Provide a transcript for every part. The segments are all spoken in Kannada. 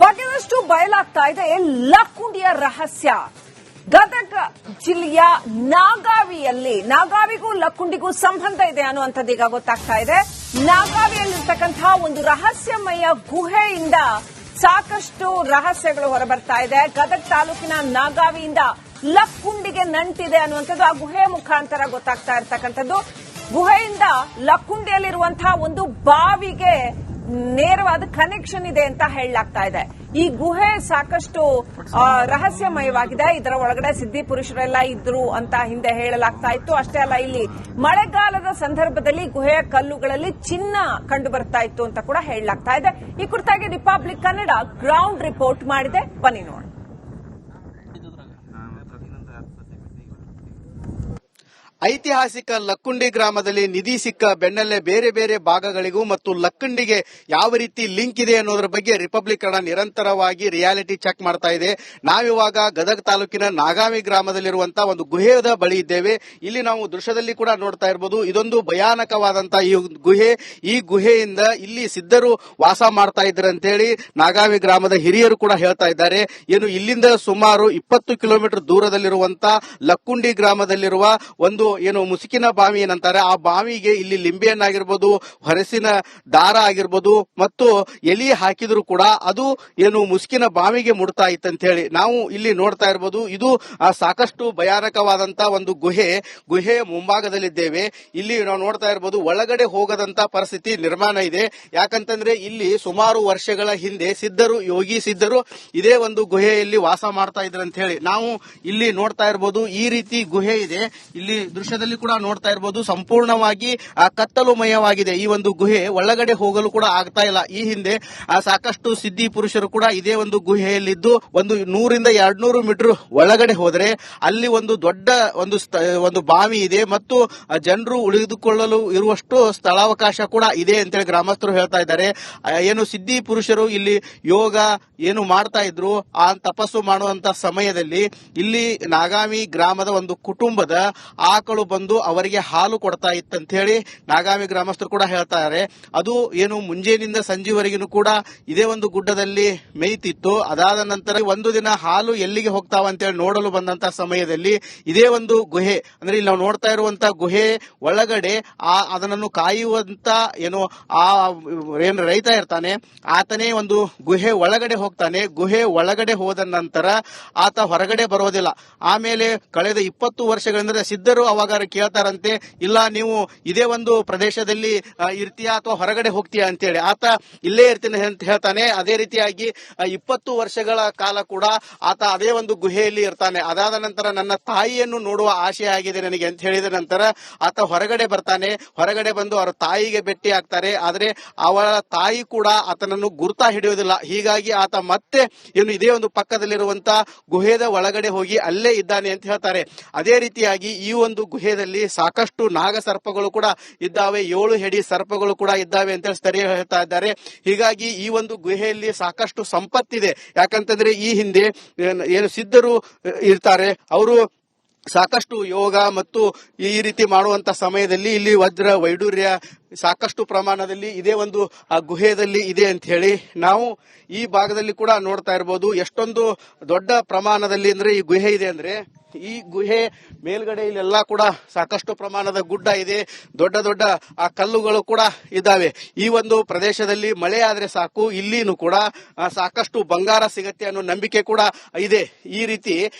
ಬಗೆದಷ್ಟು ಬಯಲಾಗ್ತಾ ಇದೆ ಲಕ್ಕುಂಡಿಯ ರಹಸ್ಯ. ಗದಗ ಜಿಲ್ಲೆಯ ನಾಗಾವಿಗೂ ಲಕ್ಕುಂಡಿಗೂ ಸಂಬಂಧ ಇದೆ ಅನ್ನುವಂಥದ್ದು ಈಗ ಗೊತ್ತಾಗ್ತಾ ಇದೆ. ನಾಗಾವಿಯಲ್ಲಿರ್ತಕ್ಕಂತಹ ಒಂದು ರಹಸ್ಯಮಯ ಗುಹೆಯಿಂದ ಸಾಕಷ್ಟು ರಹಸ್ಯಗಳು ಹೊರಬರ್ತಾ ಇದೆ. ಗದಗ ತಾಲೂಕಿನ ನಾಗಾವಿಯಿಂದ ಲಕ್ಕುಂಡಿಗೆ ನಂಟಿದೆ ಅನ್ನುವಂಥದ್ದು ಆ ಗುಹೆಯ ಮುಖಾಂತರ ಗೊತ್ತಾಗ್ತಾ ಇರ್ತಕ್ಕಂಥದ್ದು. ಗುಹೆಯಿಂದ ಲಕ್ಕುಂಡಿಯಲ್ಲಿರುವಂತಹ ಒಂದು ಬಾವಿಗೆ ನೇರವಾದ ಕನೆಕ್ಷನ್ ಇದೆ ಅಂತ ಹೇಳಲಾಗ್ತಾ ಇದೆ. ಈ ಗುಹೆ ಸಾಕಷ್ಟು ರಹಸ್ಯಮಯವಾಗಿದೆ. ಇದರ ಒಳಗಡೆ ಸಿದ್ಧಿ ಪುರುಷರೆಲ್ಲ ಇದ್ರು ಅಂತ ಹಿಂದೆ ಹೇಳಲಾಗ್ತಾ ಇತ್ತು. ಅಷ್ಟೇ ಅಲ್ಲ, ಇಲ್ಲಿ ಮಳೆಗಾಲದ ಸಂದರ್ಭದಲ್ಲಿ ಗುಹೆಯ ಕಲ್ಲುಗಳಲ್ಲಿ ಚಿನ್ನ ಕಂಡು ಬರ್ತಾ ಇತ್ತು ಅಂತ ಕೂಡ ಹೇಳಲಾಗ್ತಾ ಇದೆ. ಈ ಕುರಿತಾಗಿ ರಿಪಬ್ಲಿಕ್ ಕನ್ನಡ ಗ್ರೌಂಡ್ ರಿಪೋರ್ಟ್ ಮಾಡಿದೆ, ಬನ್ನಿ ನೋಡಿ. ಐತಿಹಾಸಿಕ ಲಕ್ಕುಂಡಿ ಗ್ರಾಮದಲ್ಲಿ ನಿಧಿ ಸಿಕ್ಕ ಬೆನ್ನಲ್ಲೇ ಬೇರೆ ಬೇರೆ ಭಾಗಗಳಿಗೂ ಮತ್ತು ಲಕ್ಕುಂಡಿಗೆ ಯಾವ ರೀತಿ ಲಿಂಕ್ ಇದೆ ಅನ್ನೋದ್ರ ಬಗ್ಗೆ ರಿಪಬ್ಲಿಕ್ ಕನ್ನಡ ನಿರಂತರವಾಗಿ ರಿಯಾಲಿಟಿ ಚೆಕ್ ಮಾಡ್ತಾ ಇದೆ. ನಾವಿವಾಗ ಗದಗ ತಾಲೂಕಿನ ನಾಗಾವಿ ಗ್ರಾಮದಲ್ಲಿರುವಂತಹ ಒಂದು ಗುಹೆಯ ಬಳಿ ಇದ್ದೇವೆ. ಇಲ್ಲಿ ನಾವು ದೃಶ್ಯದಲ್ಲಿ ಕೂಡ ನೋಡ್ತಾ ಇರಬಹುದು, ಇದೊಂದು ಭಯಾನಕವಾದಂತಹ ಈ ಗುಹೆ. ಈ ಗುಹೆಯಿಂದ ಇಲ್ಲಿ ಸಿದ್ಧರು ವಾಸ ಮಾಡ್ತಾ ಇದ್ದಾರೆ ಅಂತ ಹೇಳಿ ನಾಗಾವಿ ಗ್ರಾಮದ ಹಿರಿಯರು ಕೂಡ ಹೇಳ್ತಾ ಇದ್ದಾರೆ. ಏನು ಇಲ್ಲಿಂದ ಸುಮಾರು 20 ಕಿಲೋಮೀಟರ್ ದೂರದಲ್ಲಿರುವಂತಹ ಲಕ್ಕುಂಡಿ ಗ್ರಾಮದಲ್ಲಿರುವ ಒಂದು ಏನು ಮುಸುಕಿನ ಬಾವಿ ಏನಂತಾರೆ, ಆ ಬಾವಿಗೆ ಇಲ್ಲಿ ಲಿಂಬೆಯನ್ನಾಗಿರ್ಬೋದು, ಹೊರಸಿನ ದಾರ ಆಗಿರ್ಬೋದು ಮತ್ತು ಎಲಿ ಹಾಕಿದ್ರು ಕೂಡ ಅದು ಏನು ಮುಸುಕಿನ ಬಾವಿಗೆ ಮುಡ್ತಾ ಇತ್ತಂತ ಹೇಳಿ ನಾವು ಇಲ್ಲಿ ನೋಡ್ತಾ ಇರಬಹುದು. ಇದು ಸಾಕಷ್ಟು ಭಯಾನಕವಾದಂತಹ ಒಂದು ಗುಹೆಯ ಮುಂಭಾಗದಲ್ಲಿದ್ದೇವೆ. ಇಲ್ಲಿ ನಾವು ನೋಡ್ತಾ ಇರಬಹುದು, ಒಳಗಡೆ ಹೋಗದಂತ ಪರಿಸ್ಥಿತಿ ನಿರ್ಮಾಣ ಇದೆ. ಯಾಕಂತಂದ್ರೆ ಇಲ್ಲಿ ಸುಮಾರು ವರ್ಷಗಳ ಹಿಂದೆ ಯೋಗಿ ಸಿದ್ಧರು ಇದೇ ಒಂದು ಗುಹೆಯಲ್ಲಿ ವಾಸ ಮಾಡ್ತಾ ಇದ್ರು ಅಂತ ಹೇಳಿ ನಾವು ಇಲ್ಲಿ ನೋಡ್ತಾ ಇರಬಹುದು. ಈ ರೀತಿ ಗುಹೆ ಇದೆ. ಇಲ್ಲಿ ದೃಶ್ಯದಲ್ಲಿ ಕೂಡ ನೋಡ್ತಾ ಇರಬಹುದು, ಸಂಪೂರ್ಣವಾಗಿ ಕತ್ತಲುಮಯವಾಗಿದೆ. ಈ ಒಂದು ಗುಹೆ ಒಳಗಡೆ ಹೋಗಲು ಕೂಡ ಆಗ್ತಾ ಇಲ್ಲ. ಈ ಹಿಂದೆ ಸಾಕಷ್ಟು ಸಿದ್ಧಿ ಪುರುಷರು ಕೂಡ ಇದೇ ಒಂದು ಗುಹೆಯಲ್ಲಿದ್ದು ಒಂದು 100-200 ಮೀಟರ್ ಒಳಗಡೆ ಹೋದ್ರೆ ಅಲ್ಲಿ ಒಂದು ದೊಡ್ಡ ಒಂದು ಬಾವಿ ಇದೆ ಮತ್ತು ಜನರು ಉಳಿದುಕೊಳ್ಳಲು ಇರುವಷ್ಟು ಸ್ಥಳಾವಕಾಶ ಕೂಡ ಇದೆ ಅಂತೇಳಿ ಗ್ರಾಮಸ್ಥರು ಹೇಳ್ತಾ ಇದ್ದಾರೆ. ಏನು ಸಿದ್ಧಿ ಪುರುಷರು ಇಲ್ಲಿ ಯೋಗ ಏನು ಮಾಡ್ತಾ ಇದ್ರು, ಆ ತಪಸ್ಸು ಮಾಡುವಂತ ಸಮಯದಲ್ಲಿ ಇಲ್ಲಿ ನಾಗಾವಿ ಗ್ರಾಮದ ಒಂದು ಕುಟುಂಬದ ಆಕಳು ಬಂದು ಅವರಿಗೆ ಹಾಲು ಕೊಡ್ತಾ ಇತ್ತಂತ ಹೇಳಿ ನಾಗಾವಿ ಗ್ರಾಮಸ್ಥರು ಕೂಡ ಹೇಳ್ತಾರೆ. ಅದು ಏನು ಮುಂಜಾನಿಂದ ಸಂಜೆವರೆಗೂ ಕೂಡ ಇದೇ ಒಂದು ಗುಡ್ಡದಲ್ಲಿ ಮೇಯ್ತಿತ್ತು. ಅದಾದ ನಂತರ ಒಂದು ದಿನ ಹಾಲು ಎಲ್ಲಿಗೆ ಹೋಗ್ತಾವ ಅಂತ ಹೇಳಿ ನೋಡಲು ಬಂದಂತ ಸಮಯದಲ್ಲಿ ಇದೇ ಒಂದು ಗುಹೆ, ಅಂದ್ರೆ ಇಲ್ಲಿ ನಾವು ನೋಡ್ತಾ ಇರುವಂತ ಗುಹೆ ಒಳಗಡೆ ಅದನ್ನು ಕಾಯುವಂತ ಏನು ರೈತ ಇರ್ತಾನೆ, ಆತನೇ ಒಂದು ಗುಹೆ ಒಳಗಡೆ ಹೋಗ್ತಾನೆ. ಗುಹೆ ಒಳಗಡೆ ಹೋದ ನಂತರ ಆತ ಹೊರಗಡೆ ಬರೋದಿಲ್ಲ. ಆಮೇಲೆ ಕಳೆದ 20 ವರ್ಷಗಳಿಂದ ಸಿದ್ಧರು ಅವಾಗ ಕೇಳ್ತಾರಂತೆ, ಇಲ್ಲ ನೀವು ಇದೇ ಒಂದು ಪ್ರದೇಶದಲ್ಲಿ ಇರ್ತೀಯಾ ಅಥವಾ ಹೊರಗಡೆ ಹೋಗ್ತೀಯಾ ಅಂತೇಳಿ. ಆತ ಇಲ್ಲೇ ಇರ್ತೀನಿ ಅಂತ ಹೇಳ್ತಾನೆ. ಅದೇ ರೀತಿಯಾಗಿ 20 ವರ್ಷಗಳ ಕಾಲ ಕೂಡ ಆತ ಅದೇ ಒಂದು ಗುಹೆಯಲ್ಲಿ ಇರ್ತಾನೆ. ಅದಾದ ನಂತರ ನನ್ನ ತಾಯಿಯನ್ನು ನೋಡುವ ಆಶೆ ಆಗಿದೆ ನನಗೆ ಅಂತ ಹೇಳಿದ ನಂತರ ಆತ ಹೊರಗಡೆ ಬರ್ತಾನೆ. ಹೊರಗಡೆ ಬಂದು ಅವರ ತಾಯಿಗೆ ಭೇಟಿ ಆಗ್ತಾರೆ. ಆದ್ರೆ ಅವಳ ತಾಯಿ ಕೂಡ ಆತನನ್ನು ಗುರುತಾ ಹಿಡಿಯೋದಿಲ್ಲ. ಹೀಗಾಗಿ ಆತ ಮತ್ತೆ ಇದೇ ಒಂದು ಪಕ್ಕದಲ್ಲಿರುವಂತಹ ಗುಹೆದ ಒಳಗಡೆ ಹೋಗಿ ಅಲ್ಲೇ ಇದ್ದಾನೆ ಅಂತ ಹೇಳ್ತಾರೆ. ಅದೇ ರೀತಿಯಾಗಿ ಈ ಒಂದು ಗುಹೆಯಲ್ಲಿ ಸಾಕಷ್ಟು ನಾಗ ಸರ್ಪಗಳು ಕೂಡ ಇದ್ದಾವೆ, 7 ಹೆಡಿ ಸರ್ಪಗಳು ಕೂಡ ಇದ್ದಾವೆ ಅಂತ ಸ್ಥಳೀಯರು ಹೇಳ್ತಾ ಇದ್ದಾರೆ. ಹೀಗಾಗಿ ಈ ಒಂದು ಗುಹೆಯಲ್ಲಿ ಸಾಕಷ್ಟು ಸಂಪತ್ತಿದೆ. ಯಾಕಂತಂದ್ರೆ ಈ ಹಿಂದೆ ಏನು ಸಿದ್ಧರು ಇರ್ತಾರೆ, ಅವರು ಸಾಕಷ್ಟು ಯೋಗ ಮತ್ತು ಈ ರೀತಿ ಮಾಡುವಂತ ಸಮಯದಲ್ಲಿ ಇಲ್ಲಿ ವಜ್ರ ವೈಡೂರ್ಯ ಸಾಕಷ್ಟು ಪ್ರಮಾಣದಲ್ಲಿ ಇದೇ ಒಂದು ಗುಹೆಯಲ್ಲಿ ಇದೆ ಅಂತ ಹೇಳಿ ನಾವು ಈ ಭಾಗದಲ್ಲಿ ಕೂಡ ನೋಡ್ತಾ ಇರಬಹುದು. ಎಷ್ಟೊಂದು ದೊಡ್ಡ ಪ್ರಮಾಣದಲ್ಲಿ ಅಂದ್ರೆ ಈ ಗುಹೆ ಇದೆ ಅಂದ್ರೆ ಈ ಗುಹೆ ಮೇಲ್ಗಡೆ ಇಲ್ಲೆಲ್ಲ ಕೂಡ ಸಾಕಷ್ಟು ಪ್ರಮಾಣದ ಗುಡ್ಡ ಇದೆ, ದೊಡ್ಡ ದೊಡ್ಡ ಕಲ್ಲುಗಳು ಕೂಡ ಇದ್ದಾವೆ. ಈ ಒಂದು ಪ್ರದೇಶದಲ್ಲಿ ಮಳೆ ಆದ್ರೆ ಸಾಕು, ಇಲ್ಲಿನೂ ಕೂಡ ಸಾಕಷ್ಟು ಬಂಗಾರ ಸಿಗತ್ತೆ ಅನ್ನೋ ನಂಬಿಕೆ ಕೂಡ ಇದೆ. ಈ ರೀತಿ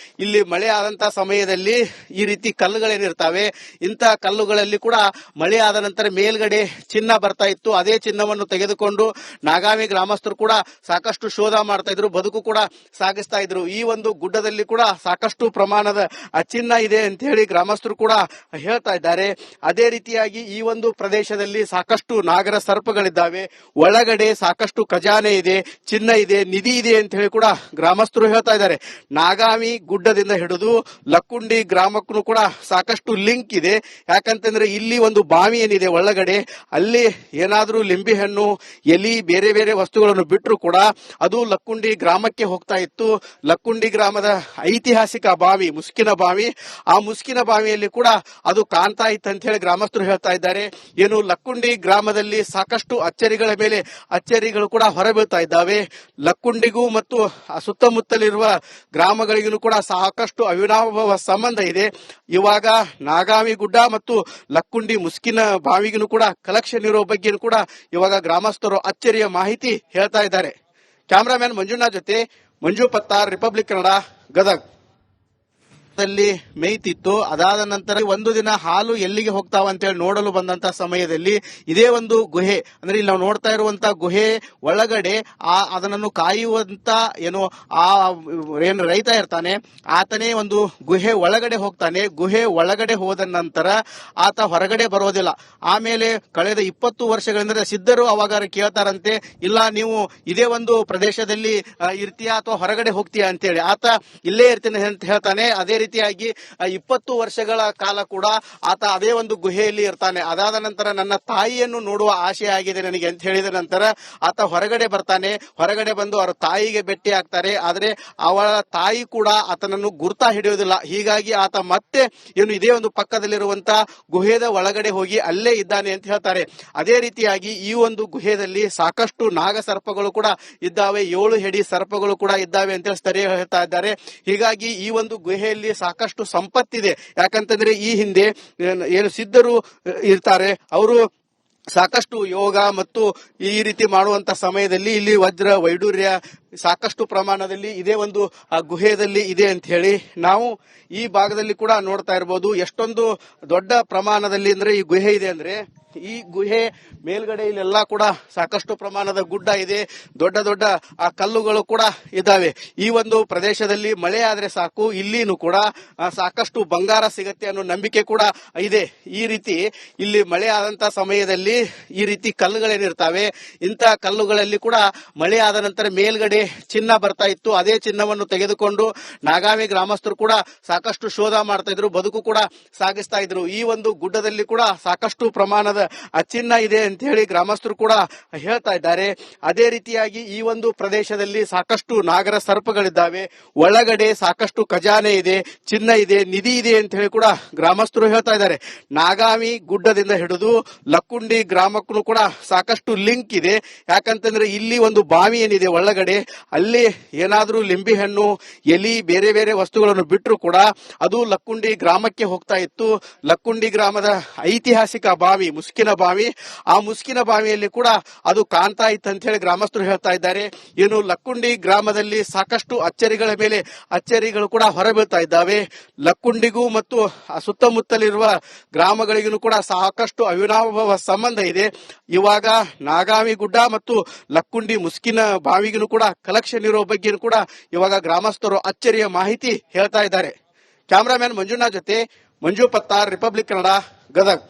ಇಲ್ಲಿ ಮಳೆ ಆದಂತ ಸಮಯದಲ್ಲಿ ಈ ರೀತಿ ಕಲ್ಲುಗಳೇನಿರ್ತಾವೆ, ಇಂಥ ಕಲ್ಲುಗಳಲ್ಲಿ ಕೂಡ ಮಳೆ ಆದ ನಂತರ ಮೇಲ್ಗಡೆ ಚಿನ್ನ ಬರ್ತಾ ಇತ್ತು. ಅದೇ ಚಿನ್ನವನ್ನು ತೆಗೆದುಕೊಂಡು ನಾಗಾವಿ ಗ್ರಾಮಸ್ಥರು ಕೂಡ ಸಾಕಷ್ಟು ಶೋಧ ಮಾಡ್ತಾ ಇದ್ರು, ಬದುಕು ಕೂಡ ಸಾಗಿಸ್ತಾ ಇದ್ರು. ಈ ಒಂದು ಗುಡ್ಡದಲ್ಲಿ ಕೂಡ ಸಾಕಷ್ಟು ಪ್ರಮಾಣದ ಚಿನ್ನ ಇದೆ ಅಂತ ಹೇಳಿ ಗ್ರಾಮಸ್ಥರು ಕೂಡ ಹೇಳ್ತಾ ಇದ್ದಾರೆ. ಅದೇ ರೀತಿಯಾಗಿ ಈ ಒಂದು ಪ್ರದೇಶದಲ್ಲಿ ಸಾಕಷ್ಟು ನಾಗರ ಸರ್ಪಗಳಿದ್ದಾವೆ, ಒಳಗಡೆ ಸಾಕಷ್ಟು ಖಜಾನೆ ಇದೆ, ಚಿನ್ನ ಇದೆ, ನಿಧಿ ಇದೆ ಅಂತ ಹೇಳಿ ಕೂಡ ಗ್ರಾಮಸ್ಥರು ಹೇಳ್ತಾ ಇದ್ದಾರೆ. ನಾಗಾವಿ ಗುಡ್ಡದಿಂದ ಹಿಡಿದು ಲಕ್ಕುಂಡಿ ಗ್ರಾಮಕ್ಕೂ ಕೂಡ ಸಾಕಷ್ಟು ಲಿಂಕ್ ಇದೆ. ಯಾಕಂತಂದ್ರೆ ಇಲ್ಲಿ ಒಂದು ಬಾವಿ ಏನಿದೆ ಒಳಗಡೆ, ಅಲ್ಲಿ ಏನಾದ್ರೂ ಲಿಂಬೆ ಹಣ್ಣು, ಎಲಿ, ಬೇರೆ ಬೇರೆ ವಸ್ತುಗಳನ್ನು ಬಿಟ್ಟರು ಕೂಡ ಅದು ಲಕ್ಕುಂಡಿ ಗ್ರಾಮಕ್ಕೆ ಹೋಗ್ತಾ ಇತ್ತು. ಲಕ್ಕುಂಡಿ ಗ್ರಾಮದ ಐತಿಹಾಸಿಕ ಬಾವಿ ಮುಸ್ಕಿನ ಬಾವಿ. ಆ ಮುಸ್ಕಿನ ಬಾವಿಯಲ್ಲಿ ಕೂಡ ಅದು ಕಾಣ್ತಾ ಇತ್ತು ಅಂತ ಹೇಳಿ ಗ್ರಾಮಸ್ಥರು ಹೇಳ್ತಾ ಇದ್ದಾರೆ. ಏನು ಲಕ್ಕುಂಡಿ ಗ್ರಾಮದಲ್ಲಿ ಸಾಕಷ್ಟು ಅಚ್ಚರಿಗಳ ಮೇಲೆ ಅಚ್ಚರಿಗಳು ಕೂಡ ಹೊರಬೀಳ್ತಾ ಇದ್ದಾವೆ. ಲಕ್ಕುಂಡಿಗೂ ಮತ್ತು ಸುತ್ತಮುತ್ತಲಿರುವ ಗ್ರಾಮಗಳಿಗೂ ಕೂಡ ಸಾಕಷ್ಟು ಅವಿನಾಭಾವ ಸಂಬಂಧ ಇದೆ. ಇವಾಗ ನಾಗಾವಿ ಗುಡ್ಡ ಮತ್ತು ಲಕ್ಕುಂಡಿ ಮುಸ್ಕಿನ ಬಾವಿಗೂ ಕೂಡ ಕಲೆಕ್ಷನ್ ಇರೋ ಬಗ್ಗೆ ಕೂಡ ಇವಾಗ ಗ್ರಾಮಸ್ಥರು ಅಚ್ಚರಿಯ ಮಾಹಿತಿ ಹೇಳ್ತಾ ಇದ್ದಾರೆ. ಕ್ಯಾಮರಾಮ್ಯಾನ್ ಮಂಜುನಾಥ್ ಜೊತೆ ಮಂಜು ಪತ್ತಾರ್, ರಿಪಬ್ಲಿಕ್ ಕನ್ನಡ, ಗದಗ್. ಮೇಯ್ತಿತ್ತು. ಅದಾದ ನಂತರ ಒಂದು ದಿನ ಹಾಲು ಎಲ್ಲಿಗೆ ಹೋಗ್ತಾವ ಅಂತ ಹೇಳಿ ನೋಡಲು ಬಂದಂತ ಸಮಯದಲ್ಲಿ ಇದೇ ಒಂದು ಗುಹೆ, ಅಂದ್ರೆ ಇಲ್ಲಿ ನಾವು ನೋಡ್ತಾ ಇರುವಂತ ಗುಹೆ ಒಳಗಡೆ ಅದನ್ನು ಕಾಯುವಂತ ಏನು ರೈತ ಇರ್ತಾನೆ, ಆತನೇ ಒಂದು ಗುಹೆ ಒಳಗಡೆ ಹೋಗ್ತಾನೆ. ಗುಹೆ ಒಳಗಡೆ ಹೋದ ನಂತರ ಆತ ಹೊರಗಡೆ ಬರೋದಿಲ್ಲ. ಆಮೇಲೆ ಕಳೆದ 20 ವರ್ಷಗಳಿಂದ ಸಿದ್ಧರು ಅವಾಗ ಕೇಳ್ತಾರಂತೆ, ಇಲ್ಲ ನೀವು ಇದೇ ಒಂದು ಪ್ರದೇಶದಲ್ಲಿ ಇರ್ತೀಯಾ ಅಥವಾ ಹೊರಗಡೆ ಹೋಗ್ತೀಯಾ ಅಂತೇಳಿ. ಆತ ಇಲ್ಲೇ ಇರ್ತೀನಿ ಅಂತ ಹೇಳ್ತಾನೆ. ಅದೇ ರೀತಿಯಾಗಿ 20 ವರ್ಷಗಳ ಕಾಲ ಕೂಡ ಆತ ಅದೇ ಒಂದು ಗುಹೆಯಲ್ಲಿ ಇರ್ತಾನೆ. ಅದಾದ ನಂತರ ನನ್ನ ತಾಯಿಯನ್ನು ನೋಡುವ ಆಶೆ ಆಗಿದೆ ನನಗೆ ಅಂತ ಹೇಳಿದ ನಂತರ ಆತ ಹೊರಗಡೆ ಬರ್ತಾನೆ. ಹೊರಗಡೆ ಬಂದು ಅವರ ತಾಯಿಗೆ ಭೇಟಿ ಆಗ್ತಾರೆ. ಆದ್ರೆ ಅವಳ ತಾಯಿ ಕೂಡ ಆತನನ್ನು ಗುರ್ತಾ ಹಿಡಿಯೋದಿಲ್ಲ. ಹೀಗಾಗಿ ಆತ ಮತ್ತೆ ಇದೇ ಒಂದು ಪಕ್ಕದಲ್ಲಿರುವಂತ ಗುಹೆದ ಒಳಗಡೆ ಹೋಗಿ ಅಲ್ಲೇ ಇದ್ದಾನೆ ಅಂತ ಹೇಳ್ತಾರೆ. ಅದೇ ರೀತಿಯಾಗಿ ಈ ಒಂದು ಗುಹೆಯಲ್ಲಿ ಸಾಕಷ್ಟು ನಾಗ ಸರ್ಪಗಳು ಕೂಡ ಇದ್ದಾವೆ, 7 ಹೆಡಿ ಸರ್ಪಗಳು ಕೂಡ ಇದ್ದಾವೆ ಅಂತ ಸ್ಥಳೀಯರು ಹೇಳ್ತಾ ಇದ್ದಾರೆ. ಹೀಗಾಗಿ ಈ ಒಂದು ಗುಹೆಯಲ್ಲಿ ಸಾಕಷ್ಟು ಸಂಪತ್ತಿದೆ. ಯಾಕಂತಂದ್ರೆ ಈ ಹಿಂದೆ ಏನು ಸಿದ್ಧರು ಇರ್ತಾರೆ, ಅವರು ಸಾಕಷ್ಟು ಯೋಗ ಮತ್ತು ಈ ರೀತಿ ಮಾಡುವಂತ ಸಮಯದಲ್ಲಿ ಇಲ್ಲಿ ವಜ್ರ ವೈಡೂರ್ಯ ಸಾಕಷ್ಟು ಪ್ರಮಾಣದಲ್ಲಿ ಇದೇ ಒಂದು ಗುಹೆಯಲ್ಲಿ ಇದೆ ಅಂತ ಹೇಳಿ ನಾವು ಈ ಭಾಗದಲ್ಲಿ ಕೂಡ ನೋಡ್ತಾ ಇರಬಹುದು. ಎಷ್ಟೊಂದು ದೊಡ್ಡ ಪ್ರಮಾಣದಲ್ಲಿ ಅಂದ್ರೆ ಈ ಗುಹೆ ಇದೆ ಅಂದ್ರೆ ಈ ಗುಹೆ ಮೇಲ್ಗಡೆ ಇಲ್ಲೆಲ್ಲ ಕೂಡ ಸಾಕಷ್ಟು ಪ್ರಮಾಣದ ಗುಡ್ಡ ಇದೆ, ದೊಡ್ಡ ದೊಡ್ಡ ಕಲ್ಲುಗಳು ಕೂಡ ಇದ್ದಾವೆ. ಈ ಒಂದು ಪ್ರದೇಶದಲ್ಲಿ ಮಳೆ ಆದ್ರೆ ಸಾಕು, ಇಲ್ಲಿನೂ ಕೂಡ ಸಾಕಷ್ಟು ಬಂಗಾರ ಸಿಗತ್ತೆ ಅನ್ನೋ ನಂಬಿಕೆ ಕೂಡ ಇದೆ. ಈ ರೀತಿ ಇಲ್ಲಿ ಮಳೆ ಆದಂತ ಸಮಯದಲ್ಲಿ ಈ ರೀತಿ ಕಲ್ಲುಗಳೇನಿರ್ತಾವೆ, ಇಂಥ ಕಲ್ಲುಗಳಲ್ಲಿ ಕೂಡ ಮಳೆ ಆದ ನಂತರ ಮೇಲ್ಗಡೆ ಚಿನ್ನ ಬರ್ತಾ ಇತ್ತು. ಅದೇ ಚಿನ್ನವನ್ನು ತೆಗೆದುಕೊಂಡು ನಾಗಾವಿ ಗ್ರಾಮಸ್ಥರು ಕೂಡ ಸಾಕಷ್ಟು ಶೋಧ ಮಾಡ್ತಾ ಇದ್ರು, ಬದುಕು ಕೂಡ ಸಾಗಿಸ್ತಾ ಇದ್ರು. ಈ ಒಂದು ಗುಡ್ಡದಲ್ಲಿ ಕೂಡ ಸಾಕಷ್ಟು ಪ್ರಮಾಣದ ಚಿನ್ನ ಇದೆ ಅಂತ ಹೇಳಿ ಗ್ರಾಮಸ್ಥರು ಕೂಡ ಹೇಳ್ತಾ ಇದ್ದಾರೆ. ಅದೇ ರೀತಿಯಾಗಿ ಈ ಒಂದು ಪ್ರದೇಶದಲ್ಲಿ ಸಾಕಷ್ಟು ನಾಗರ ಸರ್ಪಗಳಿದ್ದಾವೆ, ಒಳಗಡೆ ಸಾಕಷ್ಟು ಖಜಾನೆ ಇದೆ, ಚಿನ್ನ ಇದೆ, ನಿಧಿ ಇದೆ ಅಂತ ಹೇಳಿ ಕೂಡ ಗ್ರಾಮಸ್ಥರು ಹೇಳ್ತಾ ಇದ್ದಾರೆ. ನಾಗಾವಿ ಗುಡ್ಡದಿಂದ ಹಿಡಿದು ಲಕ್ಕುಂಡಿ ಗ್ರಾಮಕ್ಕೂ ಕೂಡ ಸಾಕಷ್ಟು ಲಿಂಕ್ ಇದೆ. ಯಾಕಂತಂದ್ರೆ ಇಲ್ಲಿ ಒಂದು ಬಾವಿ ಏನಿದೆ ಒಳಗಡೆ, ಅಲ್ಲಿ ಏನಾದ್ರೂ ಲಿಂಬೆ ಹಣ್ಣು, ಎಲಿ, ಬೇರೆ ಬೇರೆ ವಸ್ತುಗಳನ್ನು ಬಿಟ್ಟರು ಕೂಡ ಅದು ಲಕ್ಕುಂಡಿ ಗ್ರಾಮಕ್ಕೆ ಹೋಗ್ತಾ ಇತ್ತು. ಲಕ್ಕುಂಡಿ ಗ್ರಾಮದ ಐತಿಹಾಸಿಕ ಬಾವಿ ಮುಸ್ಕಿನ ಬಾವಿ, ಆ ಮುಸ್ಕಿನ ಬಾವಿಯಲ್ಲಿ ಕೂಡ ಅದು ಕಾಣ್ತಾ ಇತ್ತು ಅಂತ ಹೇಳಿ ಗ್ರಾಮಸ್ಥರು ಹೇಳ್ತಾ ಇದ್ದಾರೆ. ಏನು ಲಕ್ಕುಂಡಿ ಗ್ರಾಮದಲ್ಲಿ ಸಾಕಷ್ಟು ಅಚ್ಚರಿಗಳ ಮೇಲೆ ಅಚ್ಚರಿಗಳು ಕೂಡ ಹೊರಬೀಳ್ತಾ ಇದ್ದಾವೆ. ಲಕ್ಕುಂಡಿಗೂ ಮತ್ತು ಸುತ್ತಮುತ್ತಲಿರುವ ಗ್ರಾಮಗಳಿಗೂ ಕೂಡ ಸಾಕಷ್ಟು ಅವಿನಾಭಾವ ಸಂಬಂಧ ಇದೆ. ಇವಾಗ ನಾಗಾವಿ ಗುಡ್ಡ ಮತ್ತು ಲಕ್ಕುಂಡಿ ಮುಸ್ಕಿನ ಬಾವಿಗೂ ಕೂಡ ಕಲೆಕ್ಷನ್ ಇರೋ ಬಗ್ಗೆ ಕೂಡ ಇವಾಗ ಗ್ರಾಮಸ್ಥರು ಅಚ್ಚರಿಯ ಮಾಹಿತಿ ಹೇಳ್ತಾ ಇದ್ದಾರೆ. ಕ್ಯಾಮರಾಮ್ಯಾನ್ ಮಂಜುನಾಥ್ ಜೊತೆ ಮಂಜು ಪತ್ತಾರ್, ರಿಪಬ್ಲಿಕ್ ಕನ್ನಡ, ಗದಗ್.